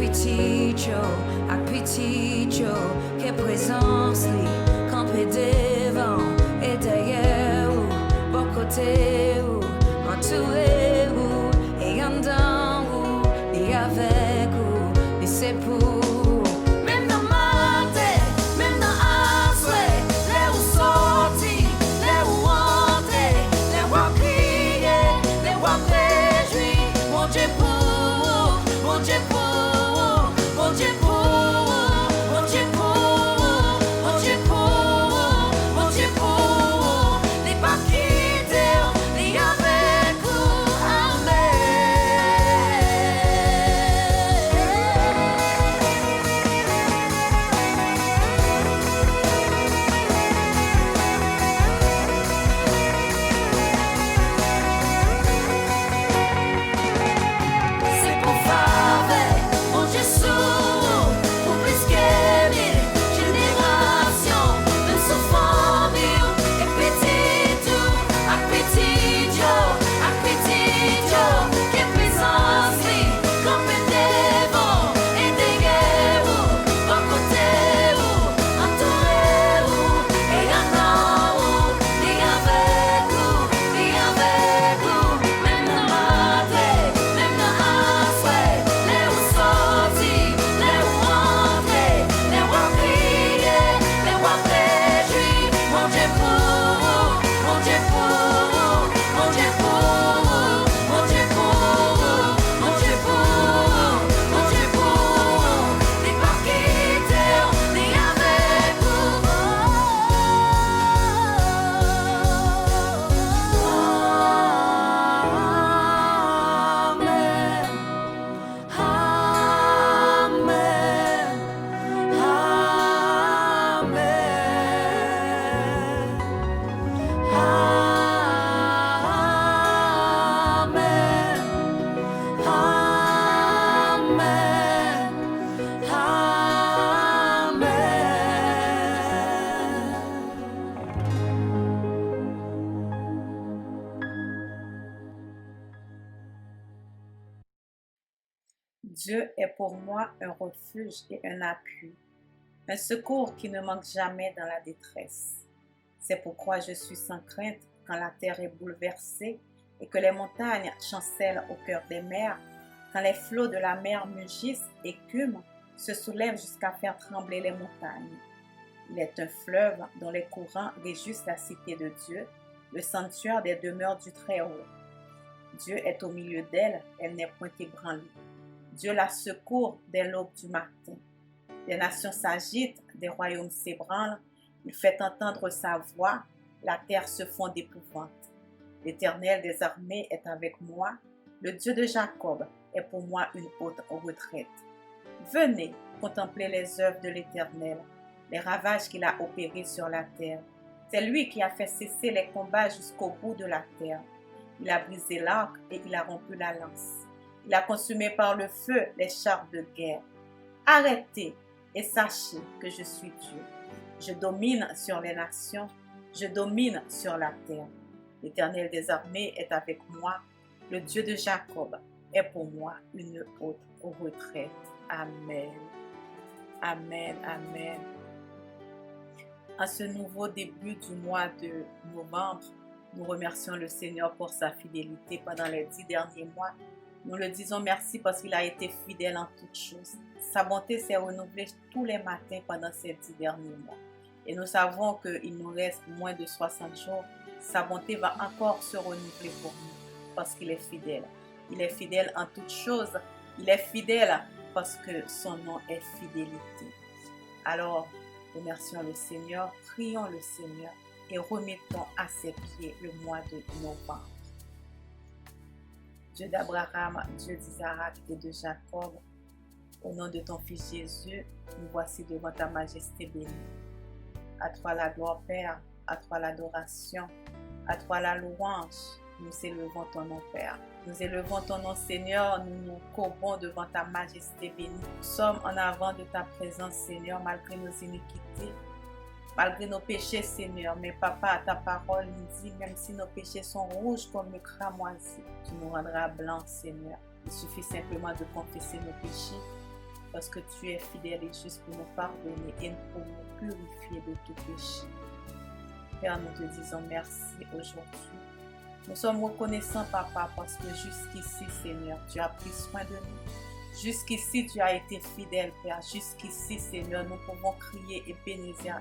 ak piti Joe, que présence li, campé devant et derrière ou, bon côté ou, entouré ou, et en dedans ou, et avec ou, et c'est pour. Dieu est pour moi un refuge et un appui, un secours qui ne manque jamais dans la détresse. C'est pourquoi je suis sans crainte quand la terre est bouleversée et que les montagnes chancellent au cœur des mers, quand les flots de la mer mugissent, écument, se soulèvent jusqu'à faire trembler les montagnes. Il est un fleuve dont les courants réjouissent la cité de Dieu, le sanctuaire des demeures du Très-Haut. Dieu est au milieu d'elle, elle n'est point ébranlée. Dieu la secourt dès l'aube du matin. Les nations s'agitent, des royaumes s'ébranlent, il fait entendre sa voix, la terre se fond d'épouvante. L'Éternel des armées est avec moi, le Dieu de Jacob est pour moi une haute retraite. Venez contempler les œuvres de l'Éternel, les ravages qu'il a opérés sur la terre. C'est lui qui a fait cesser les combats jusqu'au bout de la terre. Il a brisé l'arc et il a rompu la lance. Il a consumé par le feu les chars de guerre. Arrêtez et sachez que je suis Dieu. Je domine sur les nations, je domine sur la terre. L'Éternel des armées est avec moi, le Dieu de Jacob est pour moi une haute retraite. Amen. Amen, amen. En ce nouveau début du mois de novembre, nous remercions le Seigneur pour sa fidélité pendant les 10 derniers mois. Nous le disons merci parce qu'il a été fidèle en toutes choses. Sa bonté s'est renouvelée tous les matins pendant ces 10 derniers mois. Et nous savons qu'il nous reste moins de 60 jours. Sa bonté va encore se renouveler pour nous parce qu'il est fidèle. Il est fidèle en toutes choses. Il est fidèle parce que son nom est fidélité. Alors, remercions le Seigneur, prions le Seigneur et remettons à ses pieds le mois de novembre. Dieu d'Abraham, Dieu d'Isaac et de Jacob, au nom de ton Fils Jésus, nous voici devant ta majesté bénie. À toi la gloire, Père, à toi l'adoration, à toi la louange. Nous élevons ton nom, Père. Nous élevons ton nom, Seigneur. Nous nous courbons devant ta majesté bénie. Nous sommes en avant de ta présence, Seigneur, malgré nos iniquités, malgré nos péchés, Seigneur. Mais Papa, ta parole nous dit, même si nos péchés sont rouges comme le cramoisi, tu nous rendras blancs, Seigneur. Il suffit simplement de confesser nos péchés parce que tu es fidèle et juste pour nous pardonner et pour nous purifier de tout péché. Père, nous te disons merci aujourd'hui. Nous sommes reconnaissants, Papa, parce que jusqu'ici, Seigneur, tu as pris soin de nous. Jusqu'ici, tu as été fidèle, Père. Jusqu'ici, Seigneur, nous pouvons crier Ebenezer,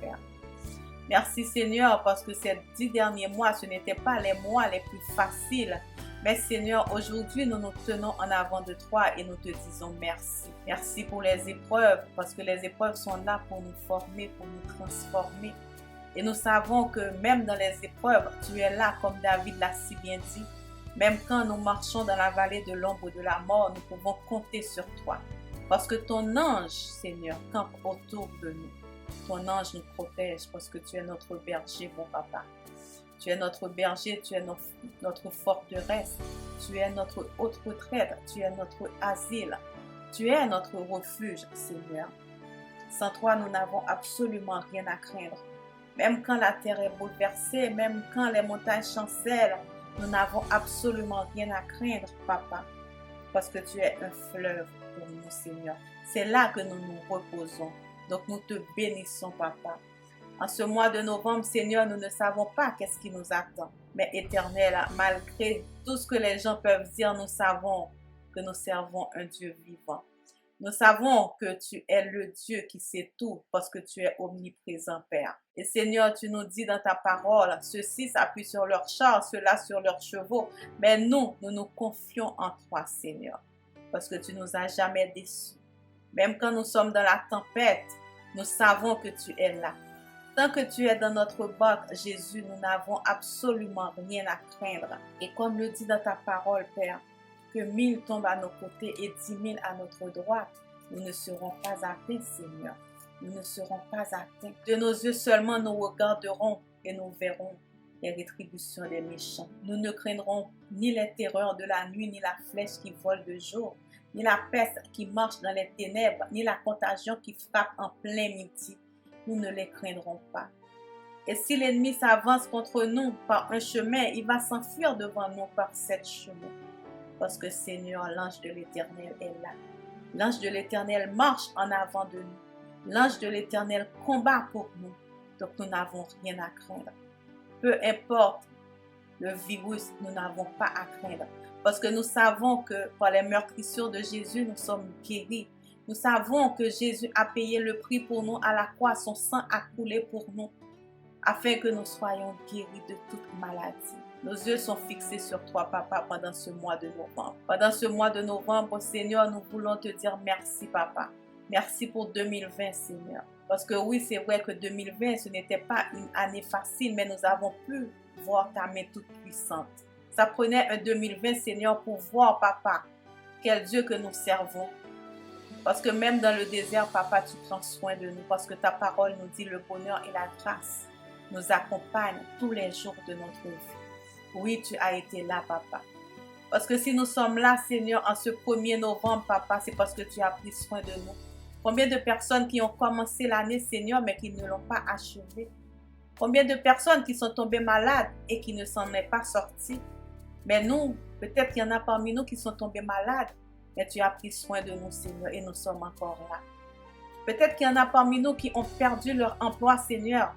Père. Merci, Seigneur, parce que ces 10 derniers mois, ce n'étaient pas les mois les plus faciles. Mais Seigneur, aujourd'hui, nous nous tenons en avant de toi et nous te disons merci. Merci pour les épreuves, parce que les épreuves sont là pour nous former, pour nous transformer. Et nous savons que même dans les épreuves, tu es là, comme David l'a si bien dit. Même quand nous marchons dans la vallée de l'ombre de la mort, nous pouvons compter sur toi. Parce que ton ange, Seigneur, campe autour de nous. Ton ange nous protège parce que tu es notre berger, mon papa. Tu es notre berger, tu es notre forteresse, tu es notre haute retraite, tu es notre asile, tu es notre refuge, Seigneur. Sans toi, nous n'avons absolument rien à craindre. Même quand la terre est bouleversée, même quand les montagnes chancellent, nous n'avons absolument rien à craindre, Papa, parce que tu es un fleuve pour nous, Seigneur. C'est là que nous nous reposons. Donc nous te bénissons, Papa. En ce mois de novembre, Seigneur, nous ne savons pas qu'est-ce qui nous attend. Mais Éternel, malgré tout ce que les gens peuvent dire, nous savons que nous servons un Dieu vivant. Nous savons que tu es le Dieu qui sait tout parce que tu es omniprésent, Père. Et Seigneur, tu nous dis dans ta parole, ceux-ci s'appuient sur leurs chars, ceux-là sur leurs chevaux. Mais nous nous confions en toi, Seigneur, parce que tu nous as jamais déçus. Même quand nous sommes dans la tempête, nous savons que tu es là. Tant que tu es dans notre barque, Jésus, nous n'avons absolument rien à craindre. Et comme le dit dans ta parole, Père, que 1000 tombent à nos côtés et 10 000 à notre droite, nous ne serons pas atteints, Seigneur. Nous ne serons pas atteints. De nos yeux seulement, nous regarderons et nous verrons les rétributions des méchants. Nous ne craindrons ni les terreurs de la nuit, ni la flèche qui vole de jour, ni la peste qui marche dans les ténèbres, ni la contagion qui frappe en plein midi. Nous ne les craindrons pas. Et si l'ennemi s'avance contre nous par un chemin, il va s'enfuir devant nous par 7 chemins. Parce que Seigneur, l'ange de l'Éternel est là. L'ange de l'Éternel marche en avant de nous. L'ange de l'Éternel combat pour nous. Donc nous n'avons rien à craindre. Peu importe le virus, nous n'avons pas à craindre. Parce que nous savons que par les meurtrissures de Jésus, nous sommes guéris. Nous savons que Jésus a payé le prix pour nous à la croix. Son sang a coulé pour nous afin que nous soyons guéris de toute maladie. Nos yeux sont fixés sur toi, Papa, pendant ce mois de novembre. Pendant ce mois de novembre, Seigneur, nous voulons te dire merci, Papa. Merci pour 2020, Seigneur. Parce que oui, c'est vrai que 2020, ce n'était pas une année facile, mais nous avons pu voir ta main toute puissante. Ça prenait un 2020, Seigneur, pour voir, Papa, quel Dieu que nous servons. Parce que même dans le désert, Papa, tu prends soin de nous. Parce que ta parole nous dit le bonheur et la grâce nous accompagnent tous les jours de notre vie. Oui, tu as été là, Papa. Parce que si nous sommes là, Seigneur, en ce 1er novembre, Papa, c'est parce que tu as pris soin de nous. Combien de personnes qui ont commencé l'année, Seigneur, mais qui ne l'ont pas achevée? Combien de personnes qui sont tombées malades et qui ne s'en sont pas sorties? Mais nous, peut-être qu'il y en a parmi nous qui sont tombés malades, mais tu as pris soin de nous, Seigneur, et nous sommes encore là. Peut-être qu'il y en a parmi nous qui ont perdu leur emploi, Seigneur,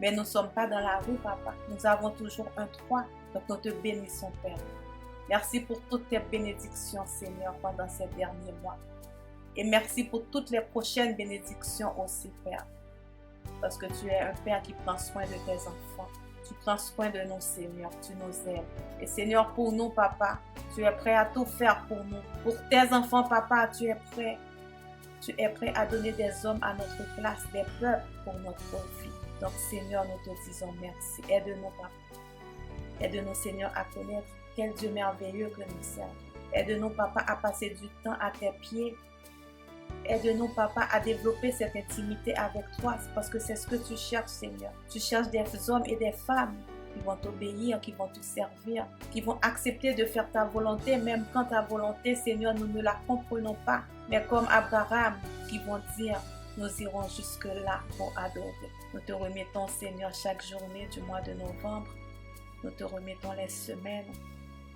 mais nous ne sommes pas dans la rue, Papa. Nous avons toujours un toit. Donc nous te bénissons, Père. Merci pour toutes tes bénédictions, Seigneur, pendant ces derniers mois. Et merci pour toutes les prochaines bénédictions aussi, Père. Parce que tu es un Père qui prend soin de tes enfants. Tu prends soin de nous, Seigneur. Tu nous aimes. Et Seigneur, pour nous, Papa, tu es prêt à tout faire pour nous. Pour tes enfants, Papa, tu es prêt. Tu es prêt à donner des hommes à notre place, des peuples pour notre vie. Donc, Seigneur, nous te disons merci. Aide-nous, Papa. Aide-nous, Seigneur, à connaître quel Dieu merveilleux que nous servons. Aide-nous, Papa, à passer du temps à tes pieds. Aide-nous, Papa, à développer cette intimité avec toi, parce que c'est ce que tu cherches, Seigneur. Tu cherches des hommes et des femmes qui vont t'obéir, qui vont te servir, qui vont accepter de faire ta volonté, même quand ta volonté, Seigneur, nous ne la comprenons pas. Mais comme Abraham, qui vont dire, nous irons jusque-là pour adorer. Nous te remettons, Seigneur, chaque journée du mois de novembre. Nous te remettons les semaines.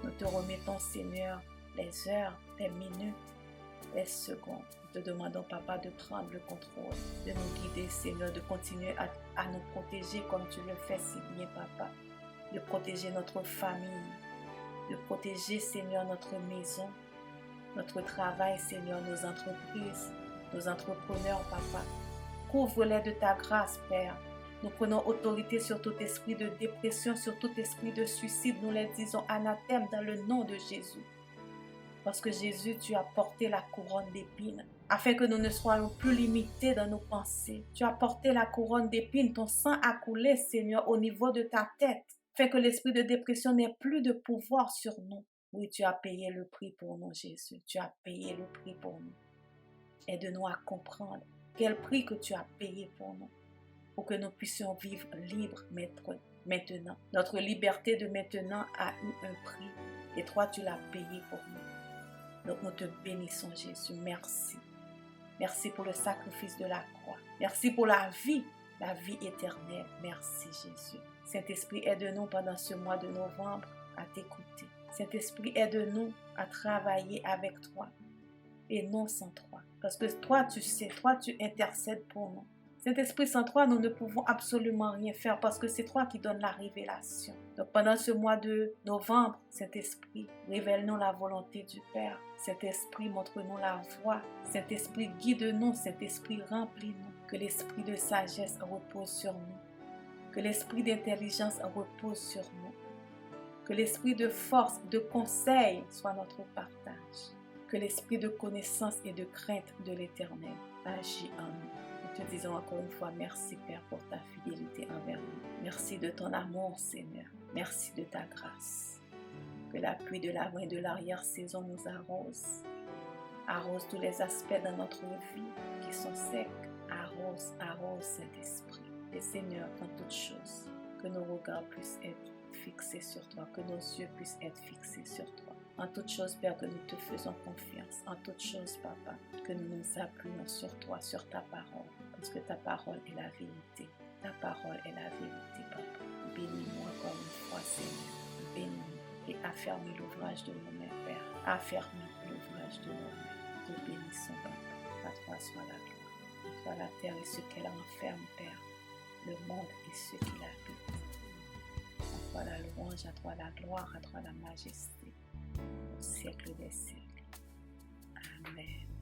Nous te remettons, Seigneur, les heures, les minutes. les secondes. Nous te demandons, Papa, de prendre le contrôle, de nous guider, Seigneur, de continuer à nous protéger comme tu le fais si bien, Papa. De protéger notre famille, de protéger, Seigneur, notre maison, notre travail, Seigneur, nos entreprises, nos entrepreneurs, Papa. Couvre-les de ta grâce, Père. Nous prenons autorité sur tout esprit de dépression, sur tout esprit de suicide. Nous les disons anathème dans le nom de Jésus. Parce que Jésus, tu as porté la couronne d'épines, afin que nous ne soyons plus limités dans nos pensées. Tu as porté la couronne d'épines, ton sang a coulé, Seigneur, au niveau de ta tête, afin que l'esprit de dépression n'ait plus de pouvoir sur nous. Oui, tu as payé le prix pour nous, Jésus. Tu as payé le prix pour nous. Aide-nous à comprendre quel prix que tu as payé pour nous, pour que nous puissions vivre libres maintenant. Notre liberté de maintenant a eu un prix, et toi, tu l'as payé pour nous. Donc nous te bénissons, Jésus. Merci. Merci pour le sacrifice de la croix. Merci pour la vie éternelle. Merci, Jésus. Saint-Esprit, aide-nous pendant ce mois de novembre à t'écouter. Saint-Esprit, aide-nous à travailler avec toi et non sans toi. Parce que toi, tu sais, toi, tu intercèdes pour nous. Saint-Esprit, sans toi, nous ne pouvons absolument rien faire parce que c'est toi qui donnes la révélation. Donc pendant ce mois de novembre, Saint-Esprit, révèle-nous la volonté du Père. Saint-Esprit, montre-nous la voie. Saint-Esprit, guide-nous. Saint-Esprit, remplis-nous. Que l'esprit de sagesse repose sur nous. Que l'esprit d'intelligence repose sur nous. Que l'esprit de force, de conseil soit notre partage. Que l'esprit de connaissance et de crainte de l'Éternel agit en nous. Nous te disons encore une fois merci, Père, pour ta fidélité envers nous. Merci de ton amour, Seigneur. Merci de ta grâce. Que la pluie de l'avant et de l'arrière-saison nous arrose. Arrose tous les aspects de notre vie qui sont secs. Arrose, Saint-Esprit. Et Seigneur, en toutes choses, que nos regards puissent être fixés sur toi, que nos yeux puissent être fixés sur toi. En toutes choses, Père, que nous te faisons confiance. En toutes choses, Papa, que nous nous appuyons sur toi, sur ta parole. Parce que ta parole est la vérité. Ta parole est la vérité, Papa. Bénis-nous encore une fois, Seigneur. Bénis-nous et affermis l'ouvrage de nos mains, Père. Affermis l'ouvrage de nos mains. Te bénissons, Papa. À toi soit la gloire. À toi la terre et ce qu'elle enferme, Père. Le monde et ce qui l'habite. À toi la louange, à toi la gloire, à toi la majesté. Au siècle des siècles. Amen.